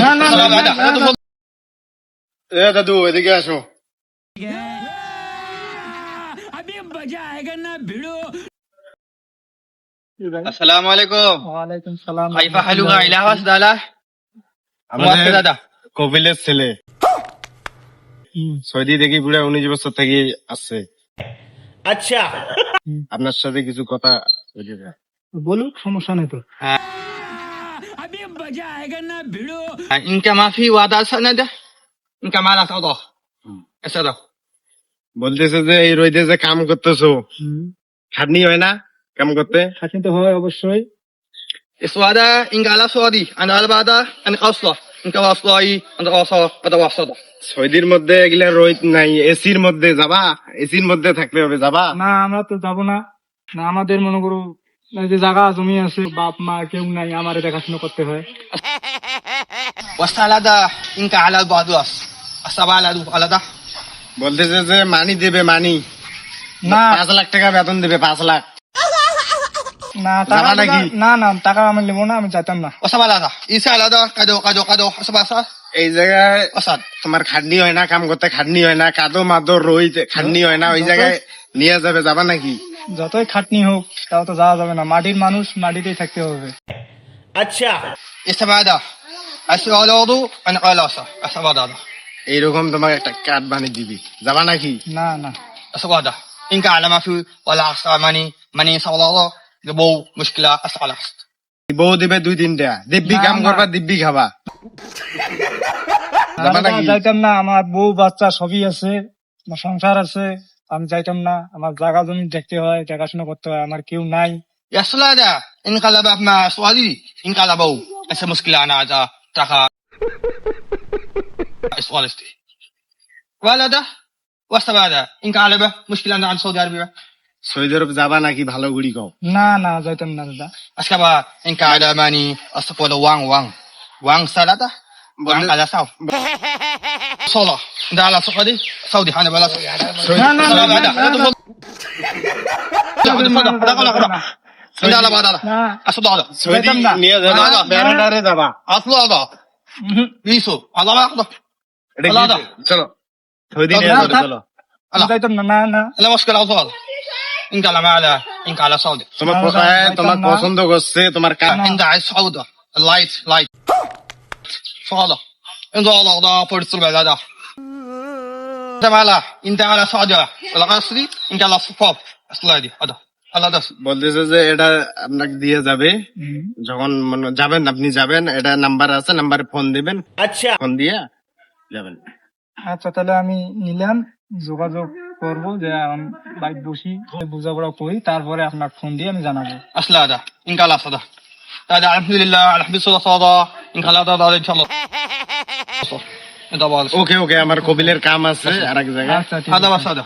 না না না, সালাম না, না, না। এ দাদু এদিকে আসো। আসসালামু আলাইকুম ওয়ালাইকুম সালাম। কাইফা হালুকা ইলা ওয়াসদালা আমাদের দাদা কপিলের ছেলে হুম, সৌদি থেকে পুরো 19 বছর থেকে আসছে। अच्छा আপনার সাথে কিছু কথা বলতে চাই। বলুক, সমস্যা নেই তো। ইনকা মাফি ওয়াদা সানাদা ইনকা মালা সাদা সাদা বলতেছে যে এই রোদে যে কাম করতেছো খাটনি হয় না কাম করতে? খাটনি তো হয় অবশ্যই। السؤال إنك على سؤالي أنا على بعضها أنا قصة إنك وصلاي أنا قصة أنا وصلة সৌদির মধ্যে এগুলা রোদ নাই, এসির মধ্যে যাবা? এসির মধ্যে থাকতে হবে, যাবা? না, আমরা তো যাবো না। না, আমাদের মনে করো এই যে জায়গা জমি আছে, বাপ মা কেউ নাই, আমারে দেখাশোনা করতে হয়। والسؤال هذا إنك على البعض السبعة على ده বলতেছে যে মানি দেবে, মানি না 5 লাখ টাকা বেতন দেবে, 5 লাখ। না, টাকা যাবা নাকি? না না, টাকা আমি নেবো না, আমি যাইতাম না। والسبعة على ده إيش على ده كادو السبعة এই জায়গায় أصل তোমার খাটনি হয় না, কাম করতে খাটনি হয় না, কাদো মাদো রোদ খাটনি হয় না, ওই জায়গায় নিয়ে যাবে, যাবা নাকি? যতই খাটনি হোক তাও তো যাওয়া যাবে না। মাটির মানুষ, মাটিতেই থাকতে হবে। अच्छा السبعة ده السؤال هذا أنا قلصة السبعة ده এইরকম তোমার একটা কার্ড বানিয়ে দিবি, যাবা নাকি? না না, السبعة ده إنك على ما في ولا أصل ماني سوالله لبو مشكلة أصل বউ দিবে 2-3টা, দিব্যি না, কাম না। করবা, দিব্যি খাবা, যাবা আমি নাকি? যাইতাম না। আমার বউ বাচ্চা সবই আছে, আমার সংসার আছে, আমি যাইতাম না। আমার জায়গা জমি দেখতে হয়, দেখাশোনা করতে হয়, আমার কেউ নাই। يا سلادة إن قلب مع سؤالي إن قلبوا أنت مشكلة أنا هذا تخا سؤال استي ولا ده واستبعد إن قلب مشكلة أنا عن سعودي عربية সৌদি আরব যাবা নাকি? ভালো গুড়ি কও। না না, যাইতাম না দাদা। أسكبا إن قلب ماني أستقبل وان سلادة وان قلب ساو صلاة ده على سعودي أنا بلا না না না, না, না, না। ده على بعض না, أصل هذا সৌদি যাইতাম না। নিয়ে যাবা, না, না। বেড়াটারে যাবা। أصل هذا উহুম। بيسو هذا ما أخذه এটা কি? আলাদা। চলো সৌদি নিয়ে না, যাবে, না। চলো। আমি যাইতাম না। না না, لا مشكلة أطول إنك على معلا إنك على سعودي তোমার না, না, কোথায় যাইতাম তোমার না। পছন্দ করছে, তোমার কাজ না। إنت عايز سعودة لايت سعودة إنت على فرد البلد هذا أنت معلا إنت على سعودية القصري إنك على صفاف أصلا دي هذا هذا ده বলতেছে যে এটা আপনাকে দিয়ে যাবে, হুম। যখন যাবেন, আপনি যাবেন, এটা নাম্বার আছে, নাম্বারে ফোন দিবেন, अच्छा ফোন দিয়ে যাবেন। আচ্ছা, তাহলে আমি নিলাম, যোগাযোগ করবো, যে আমি বাইক বসি, বোঝাপড়া করি, তারপরে আপনার ফোন দিয়ে আমি জানাবো। أصلا هذا إنك على صدا هذا الحمد لله الحمد لله صدا إنك على هذا إن شاء الله إنت بالك ওকে ওকে, আমার কবিলের কাম আছে আর এক জায়গায়। আচ্ছা, ঠিক هذا আছে। بس هذا